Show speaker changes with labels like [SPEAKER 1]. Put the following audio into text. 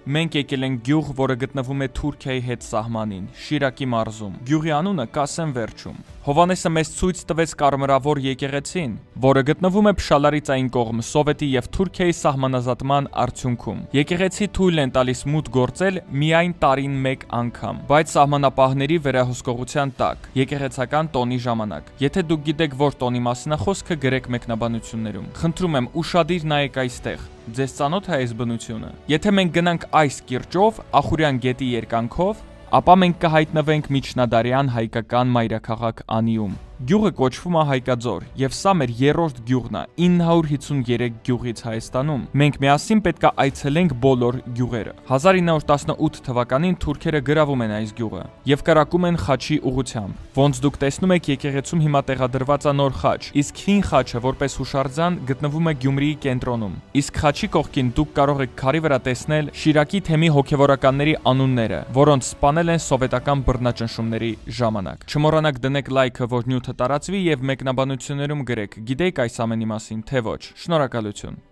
[SPEAKER 1] Մենք եկել ենք գյուղ, որը գտնվում է Թուրքիայի հետ սահմանին, Շիրակի մարզում։ Գյուղի անունը Կասեմ վերջում։ Հովհաննեսը մեզ ցույց տվեց կարմրավոր եկեղեցին, որը գտնվում է Փշալարից այն կողմ Սովետի եւ Թուրքիայի սահմանազատման արդյունքում։ Եկեղեցի թույլ են տալիս մուտք գործել միայն տարին 1 անգամ, բայց սահմանապահների վերահսկողության տակ, եկեղեցական տոնի ժամանակ։ Եթե դուք գիտեք, որ տոնի մասին է խոսքը, գրեք մեկնաբանություններում։ Խնդրում եմ, ուշադիր նայեք այստեղ։ Ձեզ ծանոթ է այս բնությունը։ Եթե մենք գնանք այս կիրճով, Ախուրյան գետի երկանքով, ապա մենք կհայտնվենք միջնադարյան հայկական մայրաքաղաք Անիում։ Գյուղը կոչվում է Հայկաձոր, եւ սա մեր երրորդ գյուղն է 953 գյուղից Հայաստանում։ Մենք միասին պետք է այցելենք բոլոր գյուղերը։ 1918 թվականին թուրքերը գրավում են այս գյուղը եւ կրակում են խաչի ուղղությամբ։ Ոնց դուք տեսնում եք, եկեղեցում հիմա տեղադրված է նոր խաչ, իսկ հին խաչը որպես հուշարձան գտնվում է Գյումրիի կենտրոնում։ Իսկ խաչի կողքին դուք կարող եք քարի վրա տեսնել Շիրակի թեմի հոգևորականների անունները, որոնց սպանել են սովետական բռնաճնշումների ժամանակ։ Չմոռանաք դնեք լայքը, որ նյութը տարածվի եւ մեկնաբանություններում գրեք, գիտեք այս ամենի մասին, թե ոչ։ Շնորհակալություն։